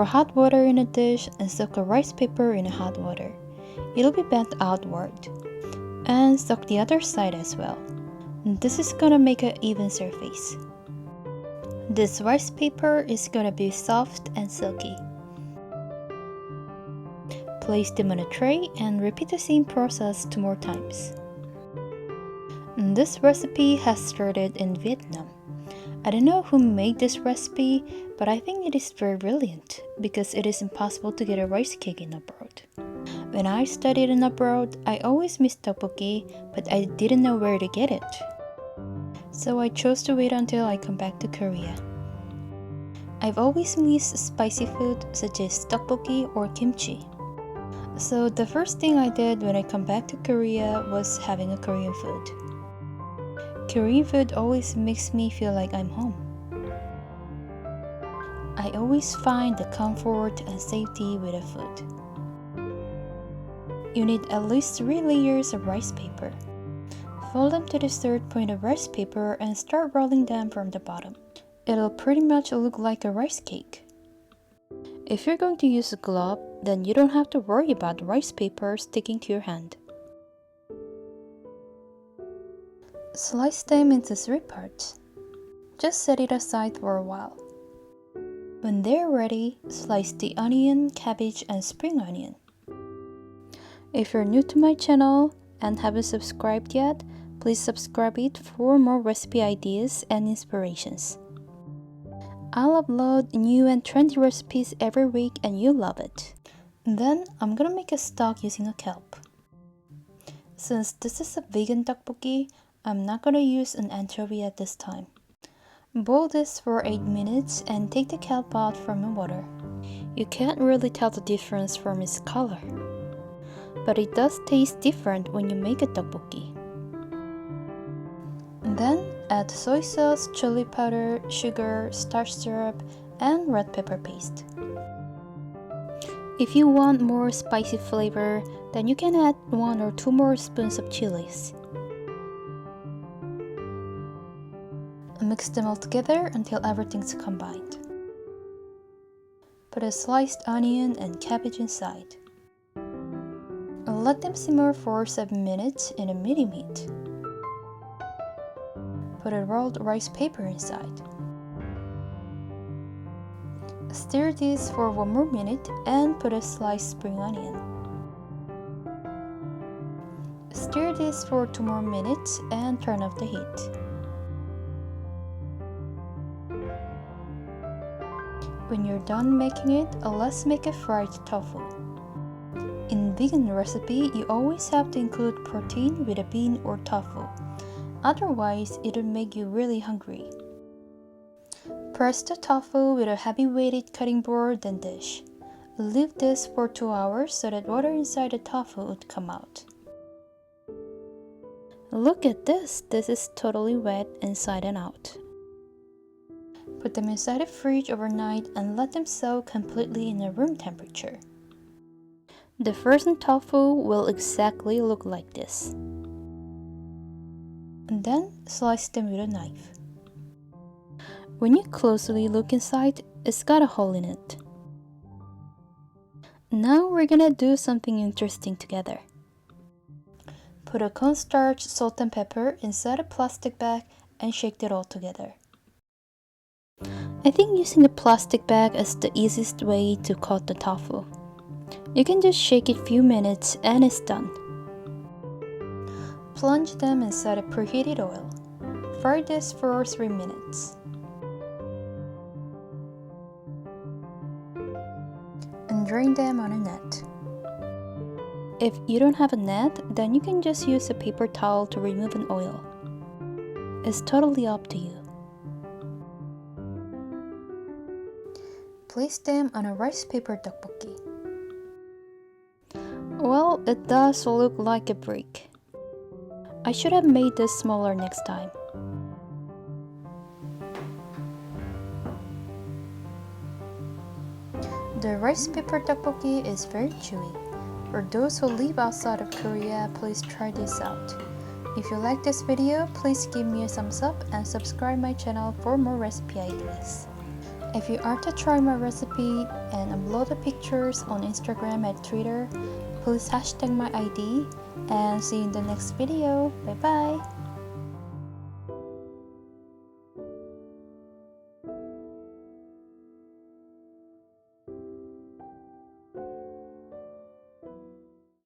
hot water in a dish and soak a rice paper in hot water. It'll be bent outward. And soak the other side as well. This is gonna make an even surface. This rice paper is gonna be soft and silky. Place them on a tray and repeat the same process 2 more times. This recipe has started in Vietnam. I don't know who made this recipe, but I think it is very brilliant because it is impossible to get a rice cake in abroad. When I studied in abroad, I always missed tteokbokki, but I didn't know where to get it. So I chose to wait until I come back to Korea. I've always missed spicy food such as tteokbokki or kimchi. So the first thing I did when I come back to Korea was having a Korean food. Korean food always makes me feel like I'm home. I always find the comfort and safety with the food. You need at least 3 layers of rice paper. Fold them to the third point of rice paper and start rolling them from the bottom. It'll pretty much look like a rice cake. If you're going to use a glove, then you don't have to worry about rice paper sticking to your hand. Slice them into 3 parts. Just set it aside for a while. When they're ready, slice the onion, cabbage, and spring onion. If you're new to my channel and haven't subscribed yet, please subscribe it for more recipe ideas and inspirations. I'll upload new and trendy recipes every week and you'll love it. Then I'm gonna make a stock using a kelp. Since this is a vegan tteokbokki, I'm not gonna use an anchovy at this time. Boil this for 8 minutes and take the kelp out from the water. You can't really tell the difference from its color, but it does taste different when you make a tteokbokki. Then add soy sauce, chili powder, sugar, starch syrup, and red pepper paste. If you want more spicy flavor, then you can add 1 or 2 more spoons of chilies. Mix them all together until everything's combined. Put a sliced onion and cabbage inside. Let them simmer for 7 minutes in a medium heat. Put a rolled rice paper inside. Stir this for 1 more minute and put a sliced spring onion. Stir this for 2 more minutes and turn off the heat. When you're done making it, let's make a fried tofu. In vegan recipe, you always have to include protein with a bean or tofu. Otherwise, it'll make you really hungry. Press the tofu with a heavy-weighted cutting board, then dish. Leave this for 2 hours so that water inside the tofu would come out. Look at this! This is totally wet inside and out. Put them inside the fridge overnight and let them soak completely in a room temperature. The frozen tofu will exactly look like this. And then slice them with a knife. When you closely look inside, it's got a hole in it. Now we're gonna do something interesting together. Put a cornstarch, salt and pepper inside a plastic bag and shake it all together. I think using a plastic bag is the easiest way to coat the tofu. You can just shake it a few minutes and it's done. Plunge them inside a preheated oil. Fry this for 3 minutes. And drain them on a net. If you don't have a net, then you can just use a paper towel to remove an oil. It's totally up to you. Place them on a rice paper tteokbokki. Well, it does look like a brick. I should have made this smaller next time. The rice paper tteokbokki is very chewy. For those who live outside of Korea, please try this out. If you like this video, please give me a thumbs up and subscribe my channel for more recipe ideas. If you are to try my recipe and upload the pictures on Instagram and Twitter, please hashtag my ID and see you in the next video. Bye bye!